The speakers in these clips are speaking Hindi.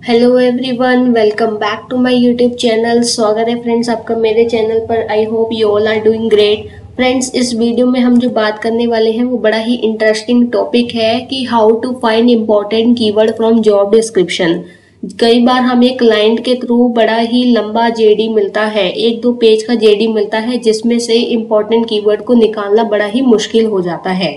Hello everyone, welcome back to my YouTube channel. स्वागत है फ्रेंड्स आपका मेरे चैनल पर। I hope you all are doing great. Friends, इस वीडियो में हम जो बात करने वाले हैं वो बड़ा ही इंटरेस्टिंग टॉपिक है कि how to find important keyword from job description. कई बार हमें क्लाइंट के थ्रू बड़ा ही लंबा जेडी मिलता है, 1-2 पेज का जेडी मिलता है, जिसमें से इम्पोर्टेंट कीवर्ड को निकालना बड़ा ही मुश्किल हो जाता है।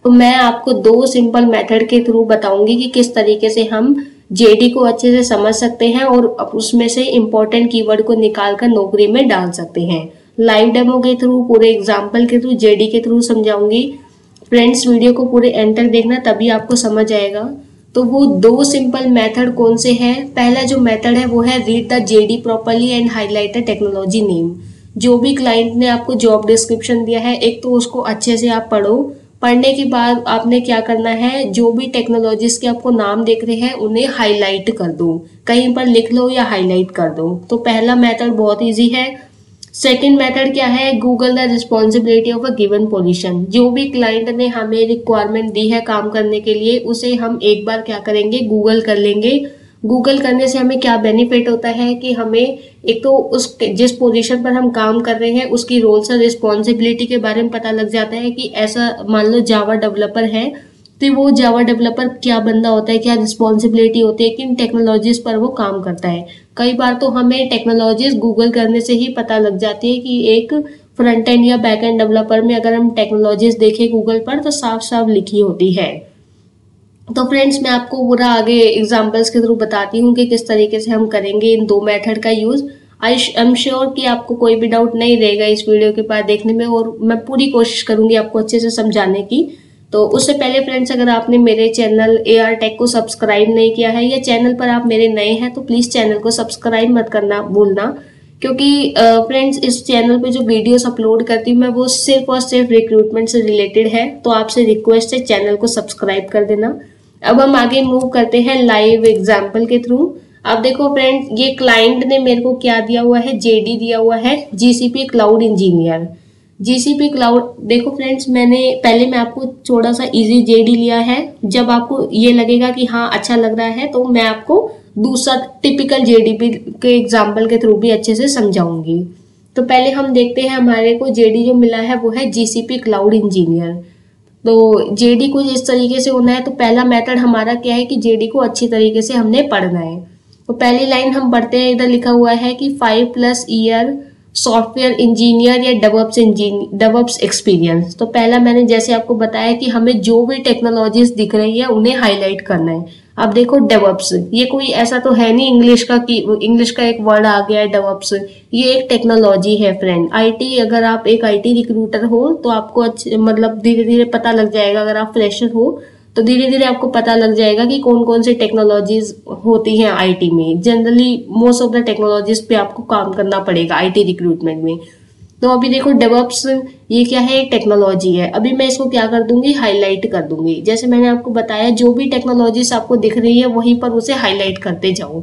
तो मैं आपको 2 सिंपल मेथड के थ्रू बताऊंगी कि किस तरीके से हम जेडी को अच्छे से समझ सकते हैं और उसमें से इम्पोर्टेंट कीवर्ड को निकालकर नौकरी में डाल सकते हैं। लाइव डेमो के थ्रू, पूरे एग्जाम्पल के थ्रू, जेडी के थ्रू समझाऊंगी। फ्रेंड्स, वीडियो को पूरे एंड तक देखना, तभी आपको समझ आएगा। तो वो 2 सिंपल मेथड कौन से हैं? पहला जो मेथड है वो है read the JD properly and highlight the technology name. जो भी क्लाइंट ने आपको जॉब डिस्क्रिप्शन दिया है, एक तो उसको अच्छे से आप पढ़ो। पढ़ने के बाद आपने क्या करना है, जो भी टेक्नोलॉजीज के आपको नाम दिख रहे हैं उन्हें हाईलाइट कर दो, कहीं पर लिख लो या हाईलाइट कर दो। तो पहला मेथड बहुत इजी है। सेकंड मेथड क्या है? Google the responsibility of a given position. जो भी क्लाइंट ने हमें रिक्वायरमेंट दी है काम करने के लिए, उसे हम एक बार क्या करेंगे, गूगल कर लेंगे। गूगल करने से हमें क्या बेनिफिट होता है कि हमें एक तो उस जिस पोजीशन पर हम काम कर रहे हैं उसकी रोल्स और रिस्पॉन्सिबिलिटी के बारे में पता लग जाता है कि ऐसा मान लो जावा डेवलपर है तो वो जावा डेवलपर क्या बंदा होता है, क्या रिस्पॉन्सिबिलिटी होती है, किन टेक्नोलॉजीज पर वो काम करता है। कई बार तो हमें टेक्नोलॉजीज गूगल करने से ही पता लग जाती है कि एक फ्रंट एंड या बैक एंड डेवलपर में अगर हम टेक्नोलॉजीज देखें गूगल पर तो साफ साफ लिखी होती है। तो फ्रेंड्स, मैं आपको पूरा आगे एग्जांपल्स के थ्रू बताती हूँ कि किस तरीके से हम करेंगे इन 2 मेथड का यूज। आई एम श्योर कि आपको कोई भी डाउट नहीं रहेगा इस वीडियो के बाद देखने में, और मैं पूरी कोशिश करूंगी आपको अच्छे से समझाने की। तो उससे पहले फ्रेंड्स, अगर आपने मेरे चैनल AR टेक को सब्सक्राइब नहीं किया है या चैनल पर आप मेरे नए हैं तो प्लीज चैनल को सब्सक्राइब मत करना भूलना, क्योंकि फ्रेंड्स इस चैनल पे जो वीडियोस अपलोड करती हूँ मैं वो सिर्फ और सिर्फ रिक्रूटमेंट से रिलेटेड है। तो आपसे रिक्वेस्ट है चैनल को सब्सक्राइब कर देना। अब हम आगे मूव करते हैं लाइव एग्जाम्पल के थ्रू। अब देखो फ्रेंड्स, ये क्लाइंट ने मेरे को क्या दिया हुआ है, जेडी दिया हुआ है, GCP cloud engineer. GCP cloud, देखो फ्रेंड्स, मैं आपको थोड़ा सा इजी जेडी लिया है। जब आपको ये लगेगा कि हाँ अच्छा लग रहा है तो मैं आपको दूसरा टिपिकल जेडी के एग्जाम्पल के थ्रू भी अच्छे से समझाऊंगी। तो पहले हम देखते हैं, हमारे को जेडी जो मिला है वो है जीसीपी क्लाउड इंजीनियर। तो जेडी कुछ इस तरीके से होना है। तो पहला मेथड हमारा क्या है कि जेडी को अच्छी तरीके से हमने पढ़ना है। तो पहली लाइन हम पढ़ते हैं, इधर लिखा हुआ है कि 5+ ईयर सॉफ्टवेयर इंजीनियर या डेवऑप्स एक्सपीरियंस। तो पहला मैंने जैसे आपको बताया कि हमें जो भी टेक्नोलॉजीज दिख रही है उन्हें हाईलाइट करना है। अब देखो डेवऑप्स, ये कोई ऐसा तो है नहीं इंग्लिश का कि इंग्लिश का एक वर्ड आ गया है डेवऑप्स। ये एक टेक्नोलॉजी है फ्रेंड। आईटी, अगर आप एक आईटी रिक्रूटर हो तो आपको मतलब धीरे धीरे पता लग जाएगा। अगर आप फ्रेशर हो तो धीरे धीरे आपको पता लग जाएगा कि कौन कौन सी टेक्नोलॉजीज होती हैं आईटी में। Generally most of the technologies पे आपको काम करना पड़ेगा आईटी रिक्रूटमेंट में। तो अभी देखो डेवऑप्स ये क्या है, एक टेक्नोलॉजी है। अभी मैं इसको क्या कर दूंगी, हाईलाइट कर दूंगी। जैसे मैंने आपको बताया, जो भी टेक्नोलॉजीज आपको दिख रही है वहीं पर उसे हाईलाइट करते जाओ।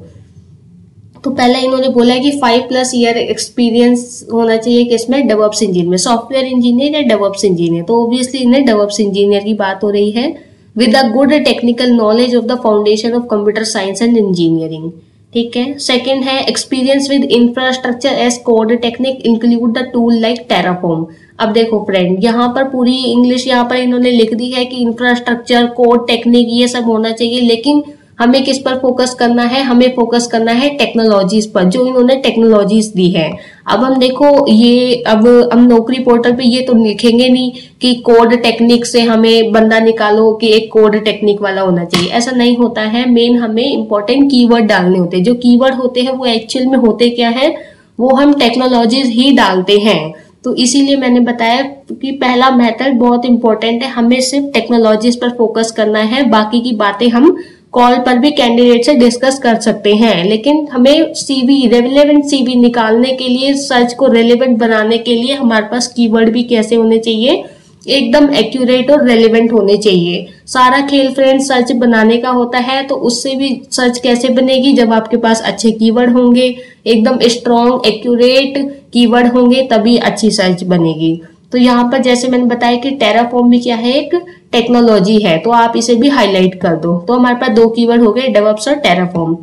तो पहले इन्होंने बोला है कि 5+ ईयर एक्सपीरियंस होना चाहिए किसमें, डेवऑप्स इंजीनियर में, सॉफ्टवेयर इंजीनियर या डेवऑप्स इंजीनियर। तो ऑब्वियसली इन्हें डेवऑप्स इंजीनियर की बात हो रही है। With a good technical knowledge of the foundation of computer science and engineering. ठीक है। सेकंड है experience with infrastructure as code technique include the tool like Terraform. अब देखो फ्रेंड, यहाँ पर पूरी इंग्लिश यहाँ पर इन्होंने लिख दी है कि इंफ्रास्ट्रक्चर, कोड, टेक्निक ये सब होना चाहिए, लेकिन हमें किस पर फोकस करना है, हमें फोकस करना है टेक्नोलॉजीज पर, जो इन्होंने टेक्नोलॉजीज दी है। अब हम देखो ये, अब हम नौकरी पोर्टल पे ये तो लिखेंगे नहीं कि कोड टेक्निक से हमें बंदा निकालो कि एक कोड टेक्निक वाला होना चाहिए, ऐसा नहीं होता है। मेन हमें इंपॉर्टेंट कीवर्ड डालने होते हैं। जो कीवर्ड होते हैं वो एक्चुअल में होते क्या है, वो हम टेक्नोलॉजीज ही डालते हैं। तो इसीलिए मैंने बताया कि पहला मेथड बहुत इंपॉर्टेंट है, हमें सिर्फ टेक्नोलॉजीज पर फोकस करना है। बाकी की बातें हम कॉल पर भी कैंडिडेट से डिस्कस कर सकते हैं, लेकिन हमें सीवी, रेलेवेंट सीवी निकालने के लिए, सर्च को रेलेवेंट बनाने के लिए हमारे पास कीवर्ड भी कैसे होने चाहिए, एकदम एक्यूरेट और रेलेवेंट होने चाहिए। सारा खेल फ्रेंड सर्च बनाने का होता है। तो उससे भी सर्च कैसे बनेगी, जब आपके पास अच्छे कीवर्ड होंगे, एकदम स्ट्रॉन्ग एक्यूरेट कीवर्ड होंगे, तभी अच्छी सर्च बनेगी। तो यहाँ पर जैसे मैंने बताया कि टेराफॉर्म भी क्या है, एक टेक्नोलॉजी है, तो आप इसे भी हाईलाइट कर दो। तो हमारे पास 2 कीवर्ड हो गए, डेवऑप्स और टेराफॉर्म।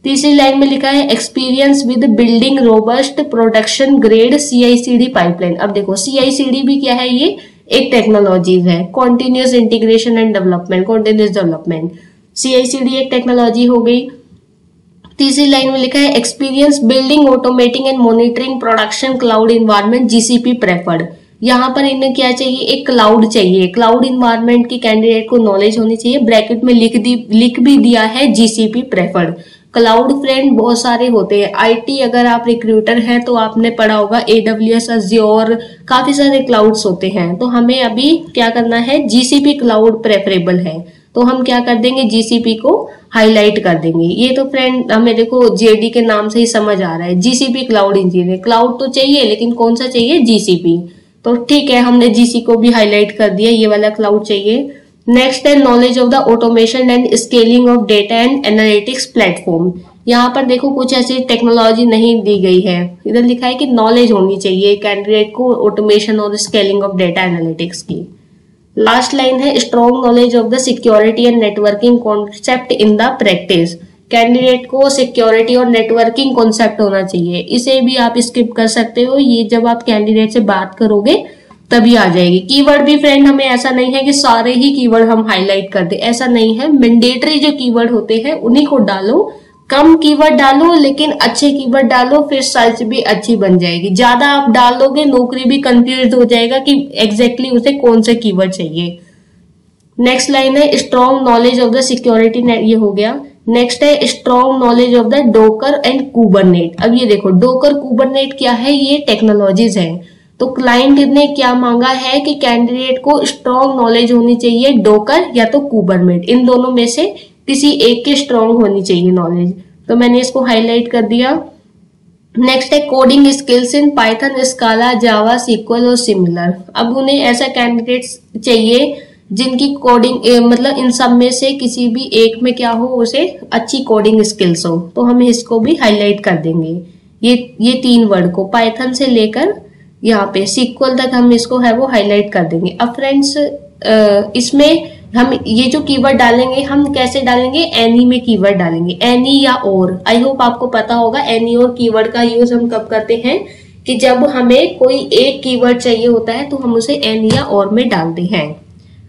तीसरी लाइन में लिखा है experience with building robust production grade CI/CD pipeline. अब देखो CI/CD भी क्या है, ये एक टेक्नोलॉजीज है, continuous integration and development, continuous development. CI/CD एक टेक्नोलॉजी हो गई। तीसरी लाइन में लिखा है experience building automating and monitoring production cloud environment GCP preferred. यहाँ पर इन्हें क्या चाहिए, एक क्लाउड चाहिए, क्लाउड इन्वायरमेंट की कैंडिडेट को नॉलेज होनी चाहिए। ब्रैकेट में लिख भी दिया है GCP प्रेफर्ड। क्लाउड फ्रेंड बहुत सारे होते हैं, IT अगर आप रिक्रूटर हैं तो आपने पढ़ा होगा AWS, Azure, काफी सारे क्लाउड्स होते हैं। तो हमें अभी क्या करना है, GCP क्लाउड प्रेफरेबल है, तो हम क्या कर देंगे, GCP को हाईलाइट कर देंगे। ये तो फ्रेंड हमें देखो JD के नाम से ही समझ आ रहा है, GCP क्लाउड इंजीनियर। क्लाउड तो चाहिए लेकिन कौन सा चाहिए, GCP। तो ठीक है, हमने GC को भी हाईलाइट कर दिया, ये वाला क्लाउड चाहिए। नेक्स्ट है knowledge of the automation and scaling of data and analytics platform. यहाँ पर देखो कुछ ऐसी टेक्नोलॉजी नहीं दी गई है, इधर लिखा है कि नॉलेज होनी चाहिए कैंडिडेट को ऑटोमेशन और स्केलिंग ऑफ डेटा एनालिटिक्स की। लास्ट लाइन है strong knowledge of the security and networking concept in the practice. Candidate को सिक्योरिटी और नेटवर्किंग कॉन्सेप्ट होना चाहिए, इसे भी आप स्किप कर सकते हो, ये जब आप कैंडिडेट से बात करोगे तभी आ जाएगी। कीवर्ड भी फ्रेंड हमें ऐसा नहीं है कि सारे ही कीवर्ड हम हाईलाइट कर दे, ऐसा नहीं है। मैंडेटरी जो कीवर्ड होते हैं उन्हीं को डालो, कम कीवर्ड डालो लेकिन अच्छे कीवर्ड डालो, फिर सर्च भी अच्छी बन जाएगी। ज्यादा आप डाल दोगे नौकरी भी कंफ्यूज हो जाएगा कि एग्जैक्टली उसे कौन से कीवर्ड चाहिए। नेक्स्ट लाइन है strong knowledge of the security net, ये हो गया। नेक्स्ट है strong knowledge of the Docker and Kubernetes. अब ये देखो डोकर कुबरनेट क्या है, ये टेक्नोलॉजीज है। तो क्लाइंट ने क्या मांगा है कि कैंडिडेट को स्ट्रॉन्ग नॉलेज होनी चाहिए डोकर या तो कुबरनेट, इन दोनों में से किसी एक के स्ट्रॉन्ग होनी चाहिए नॉलेज, तो मैंने इसको हाईलाइट कर दिया। नेक्स्ट है coding skills in Python, स्काला, Java, SQL और सिमिलर। अब उन्हें ऐसा कैंडिडेट चाहिए जिनकी कोडिंग मतलब इन सब में से किसी भी एक में क्या हो, उसे अच्छी कोडिंग स्किल्स हो, तो हम इसको भी हाईलाइट कर देंगे। ये 3 वर्ड को पाइथन से लेकर यहाँ पे SQL तक हम इसको है वो हाईलाइट कर देंगे। अब फ्रेंड्स इसमें हम ये जो कीवर्ड डालेंगे हम कैसे डालेंगे, एनी में कीवर्ड डालेंगे, एनी या और। आई होप आपको पता होगा एनी और कीवर्ड का यूज हम कब करते हैं, कि जब हमें कोई एक कीवर्ड चाहिए होता है तो हम उसे एनी या और में डालते हैं।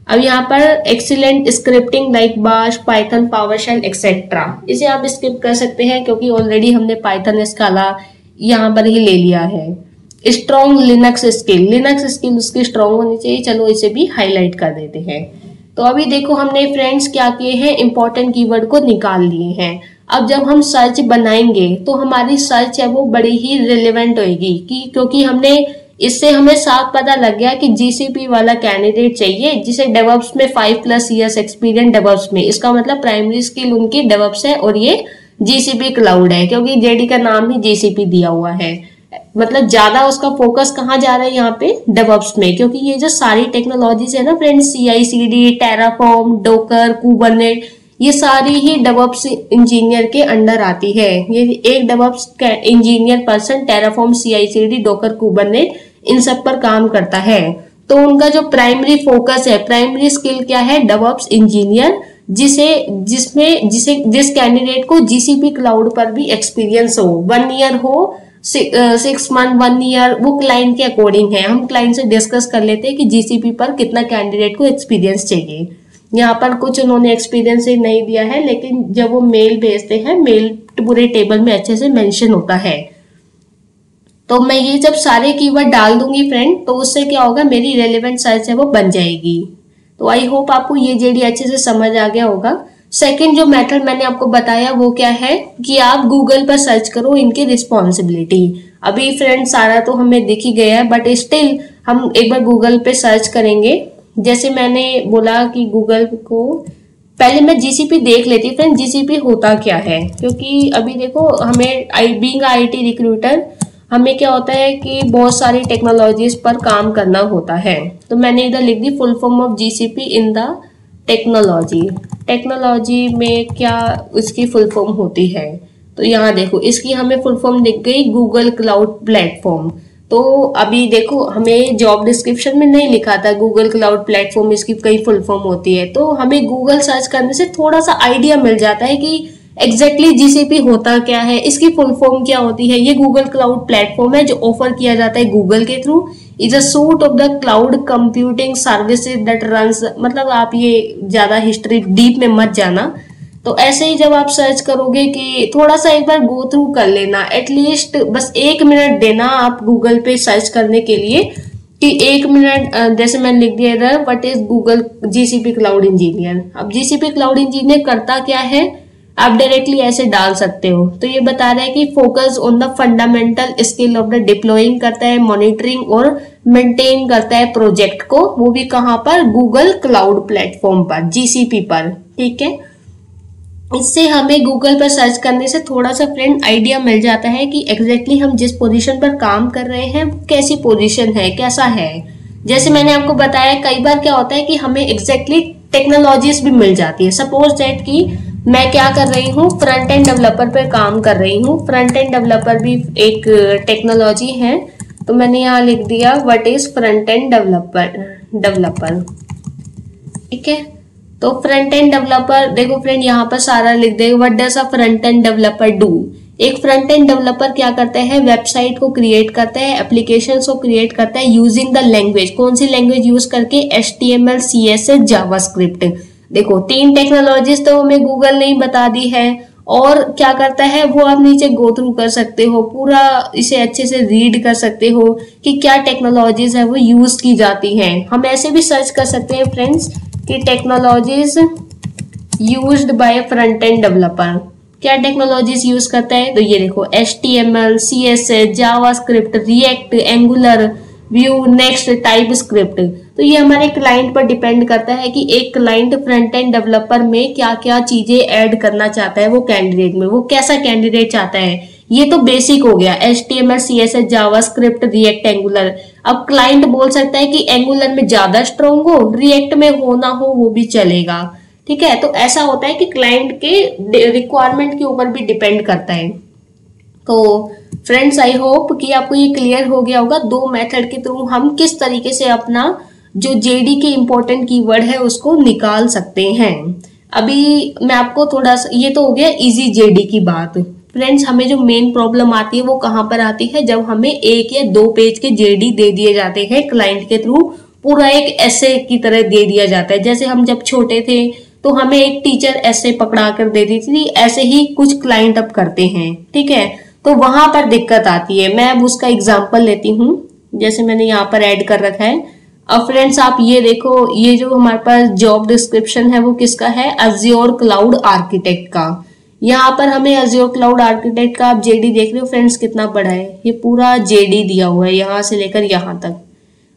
अब यहाँ पर एक्सीलेंट स्क्रिप्टिंग लाइक बाश, पाइथन, पावरशेल एक्सेट्रा, इसे आप स्किप कर सकते हैं क्योंकि ऑलरेडी हमने पाइथन, स्काला यहाँ पर ही ले लिया है। स्ट्रॉन्ग लिनक्स स्किल उसकी स्ट्रॉन्ग होनी चाहिए, चलो इसे भी हाईलाइट कर देते हैं। तो अभी देखो हमने फ्रेंड्स क्या किए हैं, इंपॉर्टेंट कीवर्ड को निकाल लिए हैं। अब जब हम सर्च बनाएंगे तो हमारी सर्च है वो बड़ी ही रिलेवेंट होगी, क्योंकि इससे हमें साफ पता लग गया कि GCP वाला कैंडिडेट चाहिए जिसे डेवऑप्स में 5+ ईयर्स एक्सपीरियंस डेवऑप्स में, इसका मतलब प्राइमरी स्किल उनकी डेवऑप्स है और ये GCP क्लाउड है, क्योंकि JD का नाम ही GCP दिया हुआ है। मतलब ज्यादा उसका फोकस कहाँ जा रहा है, यहाँ पे डेवऑप्स में, क्योंकि ये जो सारी टेक्नोलॉजीज है ना friends, CI/CD, Terraform, docker, Kubernetes, ये सारी ही डेवऑप्स इंजीनियर के अंडर आती है। ये एक DevOps engineer person Terraform, CI/CD, Docker, Kubernetes इन सब पर काम करता है। तो उनका जो प्राइमरी फोकस है, प्राइमरी स्किल क्या है, डेवऑप्स इंजीनियर, जिस कैंडिडेट को GCP क्लाउड पर भी एक्सपीरियंस हो, 1 ईयर हो, 6 मंथ, 1 ईयर, वो क्लाइंट के अकॉर्डिंग है। हम क्लाइंट से डिस्कस कर लेते हैं कि GCP पर कितना कैंडिडेट को एक्सपीरियंस चाहिए। यहाँ पर कुछ उन्होंने एक्सपीरियंस नहीं दिया है, लेकिन जब वो मेल भेजते हैं, मेल पूरे टेबल में अच्छे से मेंशन होता है। तो मैं ये जब सारे कीवर्ड डाल दूंगी फ्रेंड, तो उससे क्या होगा, मेरी रेलेवेंट सर्च है वो बन जाएगी। तो आई होप आपको ये JD अच्छे से समझ आ गया होगा। सेकंड जो मेथड मैंने आपको बताया वो क्या है कि आप गूगल पर सर्च करो इनकी रिस्पॉन्सिबिलिटी। अभी फ्रेंड सारा तो हमें दिख ही गया है, बट स्टिल हम एक बार गूगल पे सर्च करेंगे। जैसे मैंने बोला कि गूगल को पहले मैं GCP देख लेती फ्रेंड, GCP होता क्या है, क्योंकि अभी देखो हमें बीइंग IT रिक्रूटर हमें क्या होता है कि बहुत सारी टेक्नोलॉजीज पर काम करना होता है। तो मैंने इधर लिख दी full form of GCP in the technology में क्या इसकी फुल फॉर्म होती है। तो यहाँ देखो इसकी हमें फुल फॉर्म दिख गई, गूगल क्लाउड प्लेटफॉर्म। तो अभी देखो हमें जॉब डिस्क्रिप्शन में नहीं लिखा था गूगल क्लाउड प्लेटफॉर्म इसकी कई फुल फॉर्म होती है, तो हमें गूगल सर्च करने से थोड़ा सा आइडिया मिल जाता है कि एग्जैक्टली जीसीपी होता क्या है, इसकी फुल फॉर्म क्या होती है। ये गूगल क्लाउड प्लेटफॉर्म है जो ऑफर किया जाता है गूगल के through. Is a suit of the cloud computing services that runs, मतलब आप ये ज्यादा हिस्ट्री डीप में मत जाना। तो ऐसे ही जब आप सर्च करोगे कि थोड़ा सा एक बार गो थ्रू कर लेना, एटलीस्ट बस 1 मिनट देना आप गूगल पे सर्च करने के लिए कि 1 मिनट, जैसे मैंने लिख दिया इधर, what is Google GCP cloud engineer. अब जीसीपी क्लाउड इंजीनियर करता क्या है, आप डायरेक्टली ऐसे डाल सकते हो। तो ये बता रहा है कि focus on the fundamental skill of the deploying करता है, मॉनिटरिंग और मेंटेन करता है प्रोजेक्ट को, वो भी कहां पर, गूगल क्लाउड प्लेटफॉर्म पर, जीसीपी पर। ठीक है, इससे हमें गूगल पर सर्च करने से थोड़ा सा फ्रेंड आइडिया मिल जाता है कि एग्जैक्टली हम जिस पोजीशन पर काम कर रहे हैं कैसी पोजीशन है, कैसा है। जैसे मैंने आपको बताया कई बार क्या होता है कि हमें एग्जैक्टली टेक्नोलॉजीज भी मिल जाती है। सपोज दैट कि मैं क्या कर रही हूँ, फ्रंट एंड डेवलपर पर काम कर रही हूँ। फ्रंट एंड डेवलपर भी एक टेक्नोलॉजी है, तो मैंने यहाँ लिख दिया what is front end developer. ठीक है, तो फ्रंट एंड डेवलपर देखो फ्रेंड यहाँ पर सारा लिख देगा, what does a front end developer do. एक फ्रंट एंड डेवलपर क्या करता है, वेबसाइट को क्रिएट करता है, एप्लीकेशन को क्रिएट करता है यूजिंग द लैंग्वेज। कौन सी लैंग्वेज यूज करके, HTML, CSS, जावास्क्रिप्ट। देखो 3 टेक्नोलॉजीज तो हमें गूगल ने बता दी है। और क्या करता है वो आप नीचे गो थ्रू कर सकते हो, पूरा इसे अच्छे से रीड कर सकते हो कि क्या टेक्नोलॉजीज है वो यूज की जाती हैं। हम ऐसे भी सर्च कर सकते हैं फ्रेंड्स कि technologies used by front end developer, क्या टेक्नोलॉजीज यूज करता है। तो ये देखो HTML, CSS, JavaScript, react, angular, view, next, TypeScript. तो ये हमारे क्लाइंट पर डिपेंड करता है कि एक क्लाइंट फ्रंट एंड डेवलपर में क्या क्या चीजें ऐड करना चाहता है, वो कैंडिडेट में वो कैसा कैंडिडेट चाहता है। ये तो बेसिक हो गया, HTML, CSS, JavaScript, react, angular. अब क्लाइंट बोल सकता है कि एंगुलर में ज्यादा स्ट्रॉन्ग हो, रिएक्ट में हो ना हो वो भी चलेगा। ठीक है, तो ऐसा होता है कि क्लाइंट के रिक्वायरमेंट के ऊपर भी डिपेंड करता है। तो फ्रेंड्स आई होप कि आपको ये क्लियर हो गया होगा 2 मेथड के थ्रू हम किस तरीके से अपना जो जेडी के इंपॉर्टेंट कीवर्ड है उसको निकाल सकते हैं। अभी मैं आपको थोड़ा सा, ये तो हो गया इजी जेडी की बात। फ्रेंड्स हमें जो मेन प्रॉब्लम आती है वो कहां पर आती है, जब हमें 1 या 2 पेज के जेडी दे दिए जाते हैं क्लाइंट के थ्रू, पूरा एक ऐसे की तरह दे दिया जाता है। जैसे हम जब छोटे थे तो हमें एक टीचर ऐसे पकड़ा कर दे दी थी, ऐसे ही कुछ क्लाइंट अब करते हैं। ठीक है, तो वहां पर दिक्कत आती है। मैं अब उसका एग्जाम्पल लेती हूँ, जैसे मैंने यहाँ पर ऐड कर रखा है। अब फ्रेंड्स आप ये देखो, ये जो हमारे पास जॉब डिस्क्रिप्शन है वो किसका है, अज्योर क्लाउड आर्किटेक्ट का। यहाँ पर हमें अज्योर क्लाउड आर्किटेक्ट का आप जेडी देख रहे हो फ्रेंड्स कितना बड़ा है, ये पूरा जेडी दिया हुआ है यहाँ से लेकर यहाँ तक।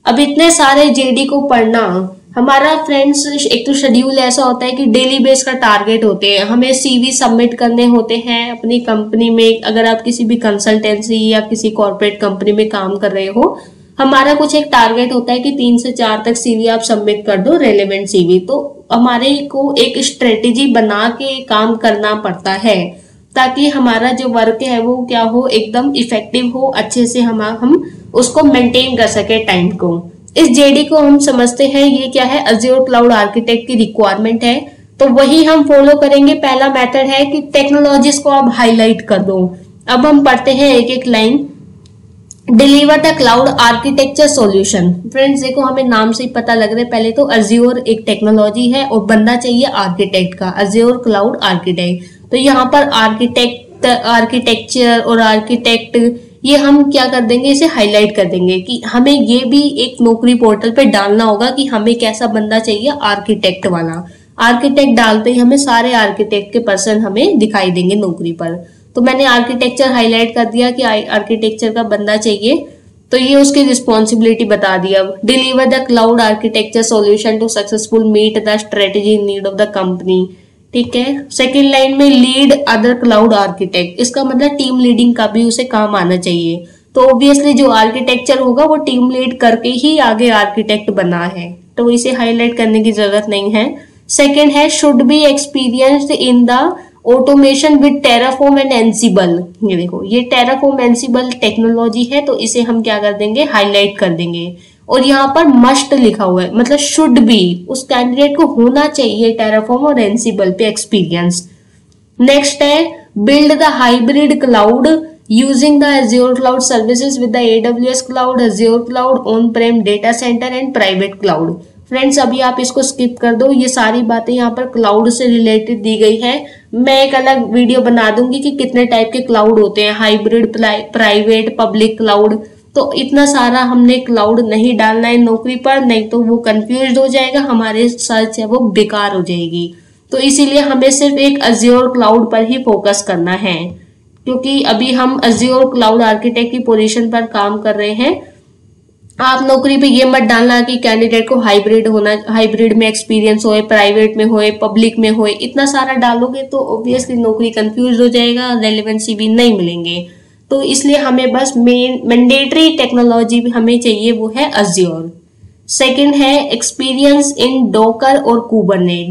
अब इतने सारे जेडी को पढ़ना हमारा फ्रेंड्स, एक तो शेड्यूल ऐसा होता है कि डेली बेस का टारगेट होते हैं, हमें CV सबमिट करने होते हैं अपनी कंपनी में। अगर आप किसी भी कंसल्टेंसी या किसी कॉर्पोरेट कंपनी में काम कर रहे हो, हमारा कुछ एक टारगेट होता है कि 3 से 4 तक CV आप सबमिट कर दो, रेलेवेंट CV। तो हमारे को एक स्ट्रेटेजी बना के काम करना पड़ता है ताकि हमारा जो वर्क है वो क्या हो, एकदम इफेक्टिव हो, अच्छे से हम उसको मेंटेन कर सके टाइम को। इस जेडी को हम समझते हैं ये क्या है, अज्योर क्लाउड आर्किटेक्ट की रिक्वायरमेंट है, तो वही हम फॉलो करेंगे। पहला मेथड है कि टेक्नोलॉजीज को आप हाईलाइट कर दो। अब हम पढ़ते हैं एक एक line. Deliver the cloud architecture solution. Friends देखो हमें नाम से ही पता लग रहा है, पहले तो अज्योर एक टेक्नोलॉजी है और बनना चाहिए आर्किटेक्ट का, अज्योर क्लाउड आर्किटेक्ट। तो यहाँ पर आर्किटेक्चर और आर्किटेक्ट ये हम क्या कर देंगे, इसे हाईलाइट कर देंगे कि हमें ये भी एक नौकरी पोर्टल पे डालना होगा कि हमें कैसा बंदा चाहिए, आर्किटेक्ट वाला। आर्किटेक्ट डालते ही हमें सारे आर्किटेक्ट के पर्सन हमें दिखाई देंगे नौकरी पर। तो मैंने आर्किटेक्चर हाईलाइट कर दिया कि आर्किटेक्चर का बंदा चाहिए, तो ये उसकी रिस्पॉन्सिबिलिटी बता दिया। Deliver the cloud architecture solution to successful meet the strategy need of the company. ठीक है, सेकेंड लाइन में लीड अदर क्लाउड आर्किटेक्ट, इसका मतलब टीम लीडिंग का भी उसे काम आना चाहिए। तो ऑब्वियसली जो आर्किटेक्चर होगा वो टीम लीड करके ही आगे आर्किटेक्ट बना है, तो इसे हाईलाइट करने की जरूरत नहीं है। सेकेंड है should be experienced in the automation with Terraform and Ansible. ये देखो ये टेराफॉर्म एंसिबल टेक्नोलॉजी है, तो इसे हम क्या कर देंगे, हाईलाइट कर देंगे। और यहाँ पर मस्ट लिखा हुआ है, मतलब शुड बी, उस कैंडिडेट को होना चाहिए टेराफॉर्म और एंसिबल पे एक्सपीरियंस। नेक्स्ट है build the hybrid cloud using the Azure cloud services with the AWS cloud, Azure cloud, on prem data centre and private cloud. Friends अभी आप इसको स्किप कर दो, ये सारी बातें यहाँ पर क्लाउड से रिलेटेड दी गई है। मैं एक अलग वीडियो बना दूंगी कि कितने टाइप के क्लाउड होते हैं, हाइब्रिड, प्राइवेट, पब्लिक क्लाउड। तो इतना सारा हमने क्लाउड नहीं डालना है नौकरी पर, नहीं तो वो कंफ्यूज हो जाएगा, हमारे सर्च है वो बेकार हो जाएगी। तो इसीलिए हमें सिर्फ एक Azure क्लाउड पर ही फोकस करना है, क्योंकि अभी हम Azure क्लाउड आर्किटेक्ट की पोजीशन पर काम कर रहे हैं। आप नौकरी पे ये मत डालना कि कैंडिडेट को हाइब्रिड में एक्सपीरियंस होए, प्राइवेट में होए, पब्लिक में होए। इतना सारा डालोगे तो ऑब्वियसली नौकरी कंफ्यूज हो जाएगा, रेलेवेंसी भी नहीं मिलेंगे। तो इसलिए हमें बस मेन मैंडेटरी टेक्नोलॉजी भी हमें चाहिए, वो है Azure। सेकंड है एक्सपीरियंस इन डोकर और कुबरनेट।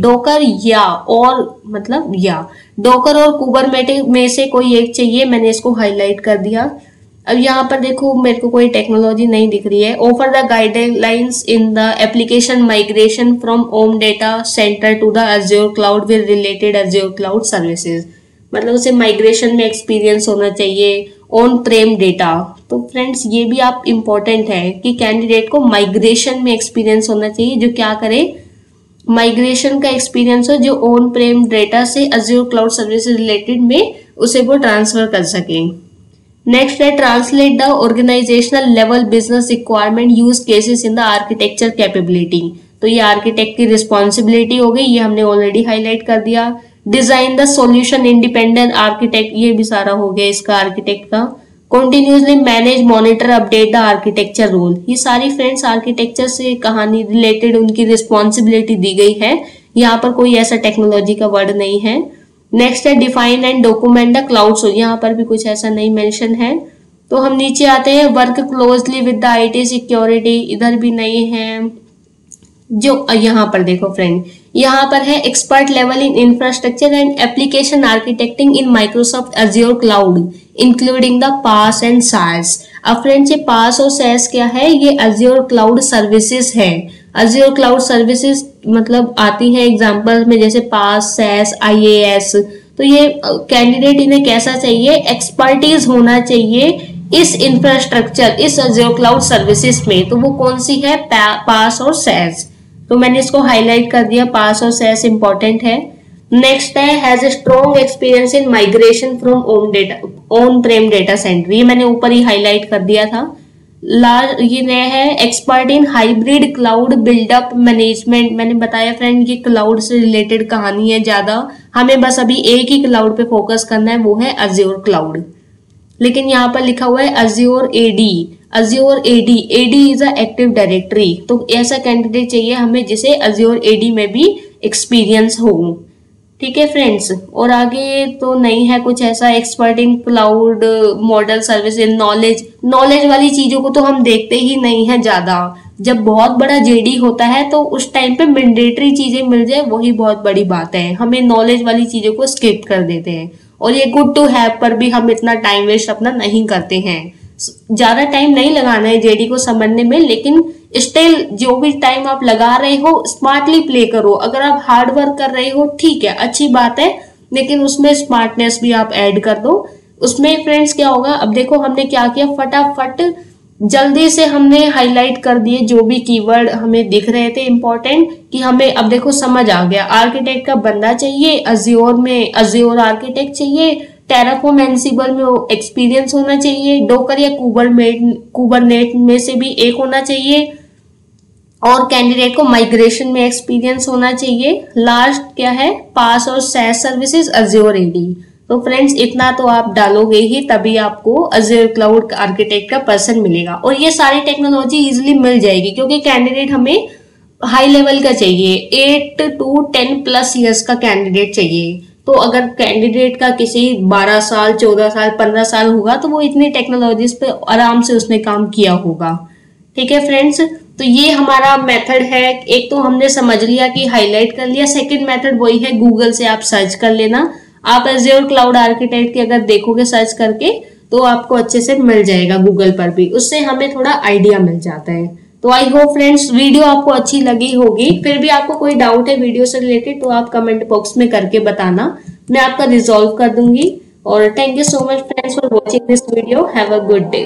डोकर और कुबरनेट में से कोई एक चाहिए, मैंने इसको हाईलाइट कर दिया। अब यहाँ पर देखो मेरे को कोई टेक्नोलॉजी नहीं दिख रही है। Offer the guidelines in the application migration from on data center to the Azure cloud with related Azure cloud services. मतलब उसे माइग्रेशन में एक्सपीरियंस होना चाहिए, ऑन प्रेम डेटा। तो फ्रेंड्स ये भी आप इम्पोर्टेंट है कि कैंडिडेट को माइग्रेशन में एक्सपीरियंस होना चाहिए, जो क्या करे, माइग्रेशन का एक्सपीरियंस हो, जो ऑन प्रेम डेटा से Azure क्लाउड सर्विसेज रिलेटेड में उसे वो ट्रांसफर कर सके। नेक्स्ट है translate the organizational level business requirement use cases in the architecture capability. तो ये आर्किटेक्ट की रिस्पॉन्सिबिलिटी हो गई, ये हमने ऑलरेडी हाईलाइट कर दिया। Design the solution independent architect, ये भी सारा हो गया इसका आर्किटेक्ट का। Continuously manage monitor update the architecture role, ये सारी फ्रेंड्स आर्किटेक्चर से कहानी रिलेटेड उनकी रिस्पॉन्सिबिलिटी दी गई है। यहाँ पर कोई ऐसा टेक्नोलॉजी का वर्ड नहीं है। नेक्स्ट है define and document the cloud source, यहाँ पर भी कुछ ऐसा नहीं मेंशन है। तो हम नीचे आते हैं, work closely with the IT security, इधर भी नहीं है। जो यहाँ पर देखो फ्रेंड, यहाँ पर है expert level in infrastructure and application architecting in Microsoft Azure cloud including the PaaS and SaaS. अब फ्रेंड्स ये पास और सास क्या है, ये Azure क्लाउड सर्विसेज है। Azure क्लाउड सर्विसेज मतलब आती है एग्जांपल में, जैसे पास, सास, IaaS। तो ये कैंडिडेट इन्हें कैसा चाहिए, एक्सपर्टीज होना चाहिए इस इंफ्रास्ट्रक्चर, इस Azure क्लाउड सर्विसेज में। तो वो कौन सी है, पास और सास। तो मैंने इसको हाईलाइट कर दिया, पास और सास इंपॉर्टेंट है। नेक्स्ट है has a strong experience in migration from on prem data centre, ये मैंने ऊपर ही हाईलाइट कर दिया था। ये है expert in hybrid cloud buildup management. मैंने बताया फ्रेंड ये क्लाउड से रिलेटेड कहानी है ज्यादा, हमें बस अभी एक ही क्लाउड पे फोकस करना है, वो है Azure क्लाउड। लेकिन यहाँ पर लिखा हुआ है Azure AD is a active directory. तो ऐसा कैंडिडेट चाहिए हमें जिसे Azure AD में भी एक्सपीरियंस हो। ठीक है फ्रेंड्स, और आगे तो नहीं है कुछ ऐसा। Expert in cloud model service in knowledge वाली चीजों को तो हम देखते ही नहीं है ज्यादा। जब बहुत बड़ा JD होता है तो उस टाइम पे मैंडेटरी चीजें मिल जाए, वही बहुत बड़ी बात है। हमें नॉलेज वाली चीजों को स्किप कर देते हैं, और ये गुड टू हैव पर भी हम इतना टाइम वेस्ट अपना नहीं करते हैं। ज्यादा टाइम नहीं लगाना है JD को समझने में, लेकिन स्टिल जो भी टाइम आप लगा रहे हो स्मार्टली प्ले करो। अगर आप हार्ड वर्क कर रहे हो ठीक है, अच्छी बात है, लेकिन उसमें स्मार्टनेस भी आप ऐड कर दो। उसमें फ्रेंड्स क्या होगा, अब देखो हमने क्या किया, फटाफट जल्दी से हमने हाईलाइट कर दिए जो भी कीवर्ड हमें दिख रहे थे इंपॉर्टेंट, कि हमें अब देखो समझ आ गया। आर्किटेक्ट का बंदा चाहिए, Azure में Azure आर्किटेक्ट चाहिए, टेराफॉर्म एंसिबल में एक्सपीरियंस होना चाहिए, डोकर या कुबरनेट में से भी एक होना चाहिए, और कैंडिडेट को माइग्रेशन में एक्सपीरियंस होना चाहिए। लास्ट क्या है, पास और सास सर्विसेज Azure AD। तो फ्रेंड्स इतना तो आप डालोगे ही, तभी आपको Azure क्लाउड आर्किटेक्ट का पर्सन मिलेगा। और ये सारी टेक्नोलॉजी इजिली मिल जाएगी, क्योंकि कैंडिडेट हमें हाई लेवल का चाहिए, 8 to 10+ ईयर्स का कैंडिडेट चाहिए। तो अगर कैंडिडेट का किसी 12 साल, 14 साल, 15 साल होगा, तो वो इतनी टेक्नोलॉजीज पे आराम से उसने काम किया होगा। ठीक है फ्रेंड्स, तो ये हमारा मेथड है। एक तो हमने समझ लिया कि हाईलाइट कर लिया। सेकंड मेथड वही है, गूगल से आप सर्च कर लेना। आप Azure क्लाउड आर्किटेक्ट की अगर देखोगे सर्च करके तो आपको अच्छे से मिल जाएगा गूगल पर भी, उससे हमें थोड़ा आइडिया मिल जाता है। तो आई होप फ्रेंड्स वीडियो आपको अच्छी लगी होगी। फिर भी आपको कोई डाउट है वीडियो से रिलेटेड तो आप कमेंट बॉक्स में करके बताना। मैं आपका रिजॉल्व कर दूंगी। और thank you so much friends for watching this video. Have a good day.